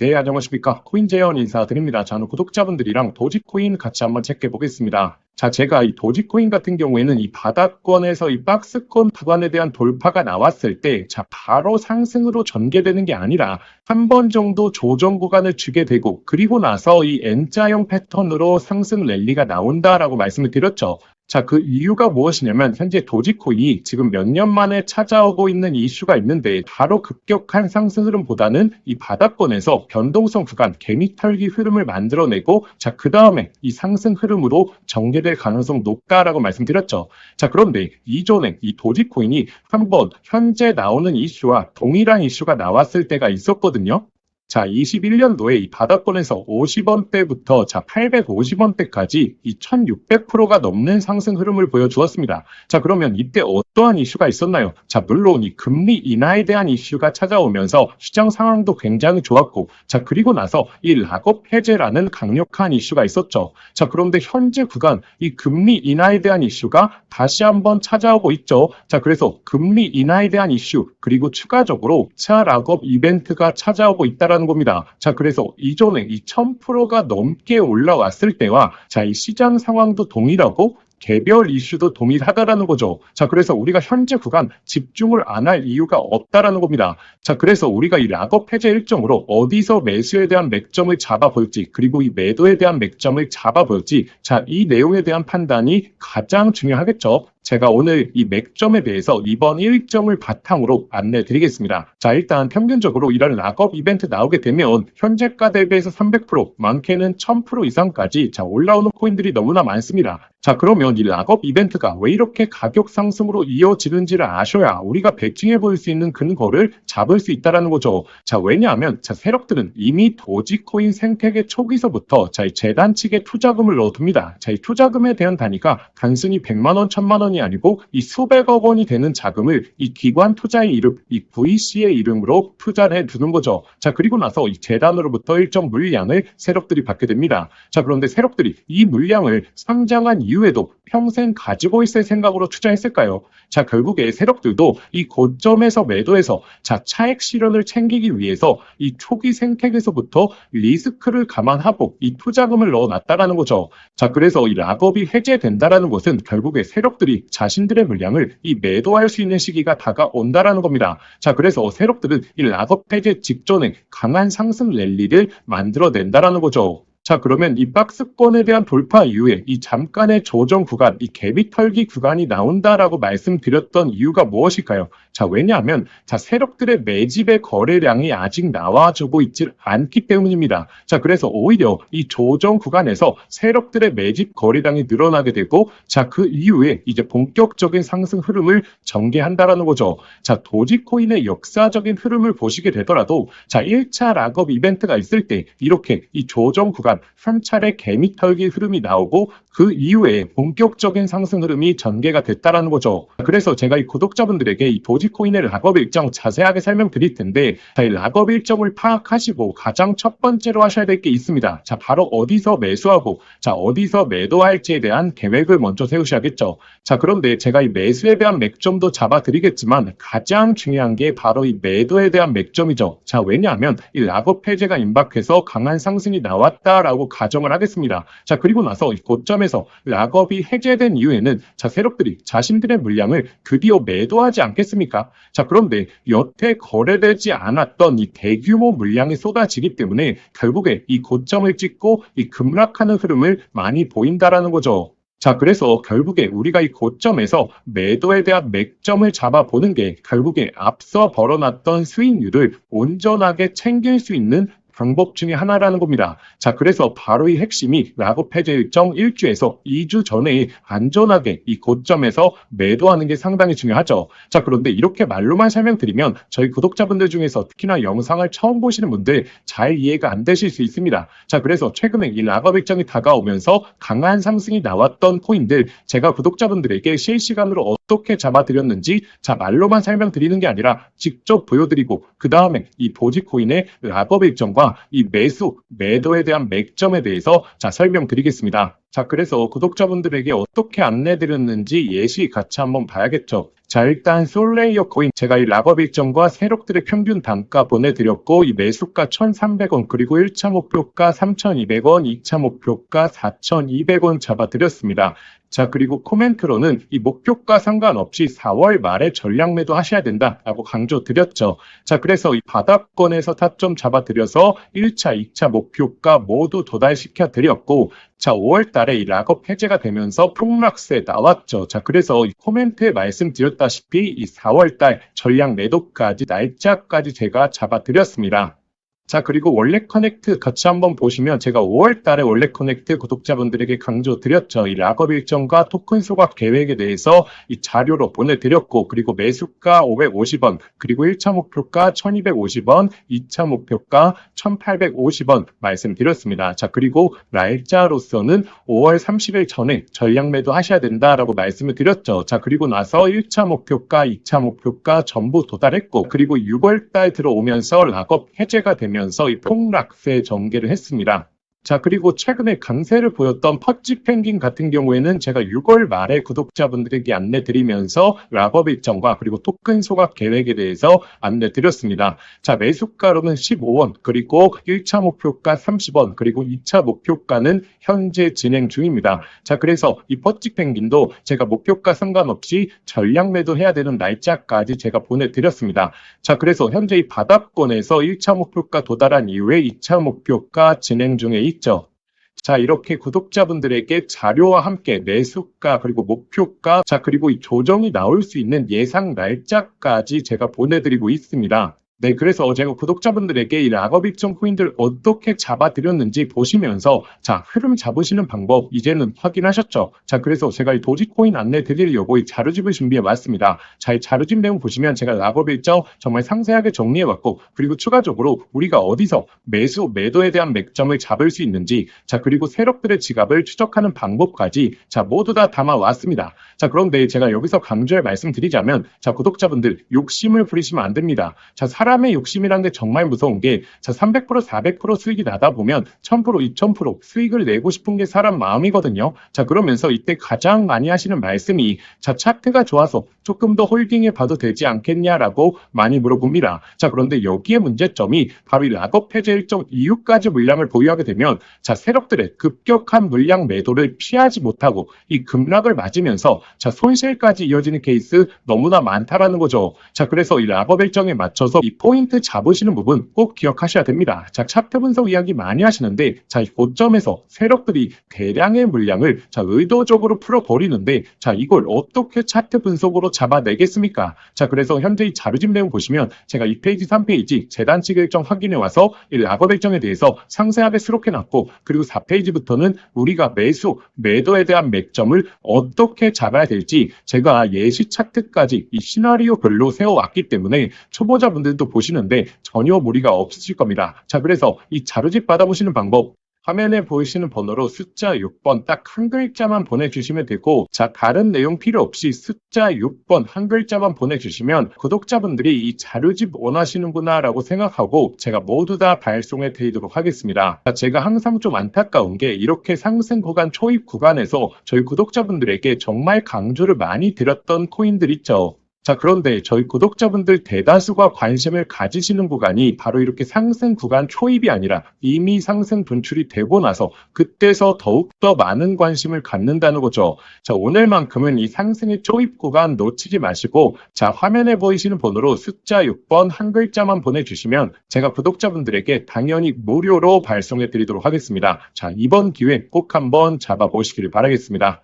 네, 안녕하십니까. 코인재현 인사드립니다. 저는 구독자분들이랑 도지코인 같이 한번 체크해 보겠습니다. 자, 제가 이 도지코인 같은 경우에는 이 바닥권에서 이 박스권 구간에 대한 돌파가 나왔을 때, 자, 바로 상승으로 전개되는 게 아니라 한 번 정도 조정 구간을 주게 되고, 그리고 나서 이 N자형 패턴으로 상승 랠리가 나온다라고 말씀을 드렸죠. 자, 그 이유가 무엇이냐면 현재 도지코인이 지금 몇 년 만에 찾아오고 있는 이슈가 있는데 바로 급격한 상승 흐름보다는 이 바닥권에서 변동성 구간, 개미털기 흐름을 만들어내고 자, 그 다음에 이 상승 흐름으로 전개될 가능성 높다라고 말씀드렸죠. 자, 그런데 이전에 이 도지코인이 한번 현재 나오는 이슈와 동일한 이슈가 나왔을 때가 있었거든요. 자, 21년도에 이 바닥권에서 50원대부터 자, 850원대까지 이 1600%가 넘는 상승 흐름을 보여주었습니다. 자, 그러면 이때 어떠한 이슈가 있었나요? 자, 물론 이 금리 인하에 대한 이슈가 찾아오면서 시장 상황도 굉장히 좋았고, 자, 그리고 나서 이 락업 해제라는 강력한 이슈가 있었죠. 자, 그런데 현재 구간 이 금리 인하에 대한 이슈가 다시 한번 찾아오고 있죠. 자, 그래서 금리 인하에 대한 이슈, 그리고 추가적으로 차 락업 이벤트가 찾아오고 있다는 겁니다. 자, 그래서 이전에 이 1000%가 넘게 올라왔을 때와 자, 이 시장 상황도 동일하고 개별 이슈도 동일하다라는 거죠. 자, 그래서 우리가 현재 구간 집중을 안 할 이유가 없다라는 겁니다. 자, 그래서 우리가 이 락업 해제 일정으로 어디서 매수에 대한 맥점을 잡아볼지, 그리고 이 매도에 대한 맥점을 잡아볼지, 자, 이 내용에 대한 판단이 가장 중요하겠죠. 제가 오늘 이 맥점에 대해서 이번 일정을 바탕으로 안내 드리겠습니다. 자, 일단 평균적으로 이런 락업 이벤트 나오게 되면 현재가 대비해서 300%, 많게는 1000% 이상까지 자, 올라오는 코인들이 너무나 많습니다. 자, 그러면 이 락업 이벤트가 왜 이렇게 가격 상승으로 이어지는지를 아셔야 우리가 배팅해 볼 수 있는 근거를 잡을 수 있다는 거죠. 자, 왜냐하면 자, 세력들은 이미 도지코인 생태계 초기서부터 자, 이 재단 측에 투자금을 넣어둡니다. 자, 이 투자금에 대한 단위가 단순히 100만 원, 1000만 원이 아니고 이 수백억 원이 되는 자금을 이 기관 투자의 이름, 이 VC의 이름으로 투자를 해두는 거죠. 자, 그리고 나서 이 재단으로부터 일정 물량을 세력들이 받게 됩니다. 자, 그런데 세력들이 이 물량을 상장한 이후에도 평생 가지고 있을 생각으로 투자했을까요? 자, 결국에 세력들도 이 고점에서 매도해서 자, 차익 실현을 챙기기 위해서 이 초기 생태계에서부터 리스크를 감안하고 이 투자금을 넣어놨다라는 거죠. 자, 그래서 이 락업이 해제된다라는 것은 결국에 세력들이 자신들의 물량을 이 매도할 수 있는 시기가 다가온다라는 겁니다. 자, 그래서 세력들은 이 락업 해제 직전에 강한 상승 랠리를 만들어낸다라는 거죠. 자, 그러면 이 박스권에 대한 돌파 이후에 이 잠깐의 조정 구간, 이 개미 털기 구간이 나온다라고 말씀드렸던 이유가 무엇일까요? 자, 왜냐하면 자, 세력들의 매집의 거래량이 아직 나와주고 있지 않기 때문입니다. 자, 그래서 오히려 이 조정 구간에서 세력들의 매집 거래량이 늘어나게 되고 자, 그 이후에 이제 본격적인 상승 흐름을 전개한다라는 거죠. 자, 도지코인의 역사적인 흐름을 보시게 되더라도 자, 1차 락업 이벤트가 있을 때 이렇게 이 조정 구간 3차례 개미털기 흐름이 나오고 그 이후에 본격적인 상승 흐름이 전개가 됐다라는 거죠. 그래서 제가 이 구독자분들에게 이 도지코인의 락업 일정 자세하게 설명드릴 텐데 자, 이 락업 일정을 파악하시고 가장 첫 번째로 하셔야 될 게 있습니다. 자, 바로 어디서 매수하고 자, 어디서 매도할지에 대한 계획을 먼저 세우셔야겠죠. 자, 그런데 제가 이 매수에 대한 맥점도 잡아드리겠지만 가장 중요한 게 바로 이 매도에 대한 맥점이죠. 자, 왜냐하면 이 락업 해제가 임박해서 강한 상승이 나왔다라고 가정을 하겠습니다. 자, 그리고 나서 이 고점에서 락업이 해제된 이후에는 자, 세력들이 자신들의 물량을 드디어 매도하지 않겠습니까? 자, 그런데 여태 거래되지 않았던 이 대규모 물량이 쏟아지기 때문에 결국에 이 고점을 찍고 이 급락하는 흐름을 많이 보인다라는 거죠. 자, 그래서 결국에 우리가 이 고점에서 매도에 대한 맥점을 잡아보는 게 결국에 앞서 벌어놨던 수익률을 온전하게 챙길 수 있는 방법 중에 하나라는 겁니다. 자, 그래서 바로 이 핵심이 락업 해제 일정 1주에서 2주 전에 안전하게 이 고점에서 매도하는 게 상당히 중요하죠. 자, 그런데 이렇게 말로만 설명드리면 저희 구독자분들 중에서 특히나 영상을 처음 보시는 분들 잘 이해가 안 되실 수 있습니다. 자, 그래서 최근에 이 락업 일정이 다가오면서 강한 상승이 나왔던 코인들 제가 구독자분들에게 실시간으로 어떻게 잡아드렸는지 자, 말로만 설명드리는 게 아니라 직접 보여드리고 그 다음에 이 도지코인의 락업 일정과 이 매수, 매도에 대한 맥점에 대해서 자, 설명드리겠습니다. 자, 그래서 구독자분들에게 어떻게 안내드렸는지 예시 같이 한번 봐야겠죠. 자, 일단 솔레이어 코인 제가 이 락업 일정과 세력들의 평균 단가 보내드렸고 이 매수가 1,300원 그리고 1차 목표가 3,200원, 2차 목표가 4,200원 잡아드렸습니다. 자, 그리고 코멘트로는 이 목표가 상관없이 4월 말에 전량 매도 하셔야 된다라고 강조드렸죠. 자, 그래서 이 바닥권에서 타점 잡아드려서 1차, 2차 목표가 모두 도달시켜 드렸고, 자, 5월 달에 이 락업 해제가 되면서 폭락세 나왔죠. 자, 그래서 이 코멘트에 말씀드렸다시피 이 4월 달 전량 매도까지 날짜까지 제가 잡아드렸습니다. 자, 그리고 원래 커넥트 같이 한번 보시면 제가 5월 달에 원래 커넥트 구독자분들에게 강조드렸죠. 이 락업 일정과 토큰 소각 계획에 대해서 이 자료로 보내드렸고, 그리고 매수가 550원, 그리고 1차 목표가 1250원, 2차 목표가 1850원 말씀드렸습니다. 자, 그리고 날짜로서는 5월 30일 전에 전량 매도 하셔야 된다라고 말씀을 드렸죠. 자, 그리고 나서 1차 목표가, 2차 목표가 전부 도달했고, 그리고 6월 달 들어오면서 락업 해제가 되면 이 폭락세 전개를 했습니다. 자, 그리고 최근에 강세를 보였던 퍼지 펭귄 같은 경우에는 제가 6월 말에 구독자분들에게 안내드리면서 락업 일정과 그리고 토큰 소각 계획에 대해서 안내드렸습니다. 자, 매수가로는 15원, 그리고 1차 목표가 30원, 그리고 2차 목표가는 현재 진행 중입니다. 자, 그래서 이 퍼지 펭귄도 제가 목표가 상관없이 전량 매도해야 되는 날짜까지 제가 보내드렸습니다. 자, 그래서 현재 이 바닥권에서 1차 목표가 도달한 이후에 2차 목표가 진행 중에 있죠. 자, 이렇게 구독자분들에게 자료와 함께 매수가 그리고 목표가, 자, 그리고 이 조정이 나올 수 있는 예상 날짜까지 제가 보내드리고 있습니다. 네, 그래서 제가 구독자분들에게 이 락업 일정 코인들 어떻게 잡아드렸는지 보시면서, 자, 흐름 잡으시는 방법 이제는 확인하셨죠? 자, 그래서 제가 이 도지코인 안내 드리려고 이 자료집을 준비해 왔습니다. 자, 이 자료집 내용 보시면 제가 락업 일정 정말 상세하게 정리해 왔고, 그리고 추가적으로 우리가 어디서 매수, 매도에 대한 맥점을 잡을 수 있는지, 자, 그리고 세력들의 지갑을 추적하는 방법까지, 자, 모두 다 담아 왔습니다. 자, 그런데 제가 여기서 강조해 말씀드리자면, 자, 구독자분들 욕심을 부리시면 안 됩니다. 자, 사람의 욕심이라는 게 정말 무서운 게, 자, 300%, 400% 수익이 나다 보면 1000%, 2000% 수익을 내고 싶은 게 사람 마음이거든요. 자, 그러면서 이때 가장 많이 하시는 말씀이, 자, 차트가 좋아서 조금 더 홀딩해 봐도 되지 않겠냐라고 많이 물어봅니다. 자, 그런데 여기에 문제점이 바로 이 락업 해제 일정 이후까지 물량을 보유하게 되면, 자, 세력들의 급격한 물량 매도를 피하지 못하고 이 급락을 맞으면서, 자, 손실까지 이어지는 케이스 너무나 많다라는 거죠. 자, 그래서 이 락업 일정에 맞춰서 이 포인트 잡으시는 부분 꼭 기억하셔야 됩니다. 자, 차트 분석 이야기 많이 하시는데, 자, 이 고점에서 세력들이 대량의 물량을, 자, 의도적으로 풀어버리는데, 자, 이걸 어떻게 차트 분석으로 잡아내겠습니까? 자, 그래서 현재 이 자료집 내용 보시면 제가 2페이지, 3페이지 재단식 일정 확인해 와서 이 락업 일정에 대해서 상세하게 수록해놨고, 그리고 4페이지부터는 우리가 매수, 매도에 대한 맥점을 어떻게 잡아야 될지 제가 예시 차트까지 이 시나리오별로 세워왔기 때문에 초보자분들도 보시는데 전혀 무리가 없으실 겁니다. 자, 그래서 이 자료집 받아보시는 방법, 화면에 보이시는 번호로 숫자 6번 딱 한 글자만 보내주시면 되고, 자, 다른 내용 필요 없이 숫자 6번 한 글자만 보내주시면 구독자분들이 이 자료집 원하시는구나 라고 생각하고 제가 모두 다 발송해 드리도록 하겠습니다. 자, 제가 항상 좀 안타까운 게 이렇게 상승 구간, 초입 구간에서 저희 구독자분들에게 정말 강조를 많이 드렸던 코인들 있죠. 자, 그런데 저희 구독자분들 대다수가 관심을 가지시는 구간이 바로 이렇게 상승 구간 초입이 아니라 이미 상승 분출이 되고 나서 그때서 더욱더 많은 관심을 갖는다는 거죠. 자, 오늘만큼은 이 상승의 초입 구간 놓치지 마시고, 자, 화면에 보이시는 번호로 숫자 6번 한 글자만 보내주시면 제가 구독자분들에게 당연히 무료로 발송해 드리도록 하겠습니다. 자, 이번 기회 꼭 한번 잡아보시기를 바라겠습니다.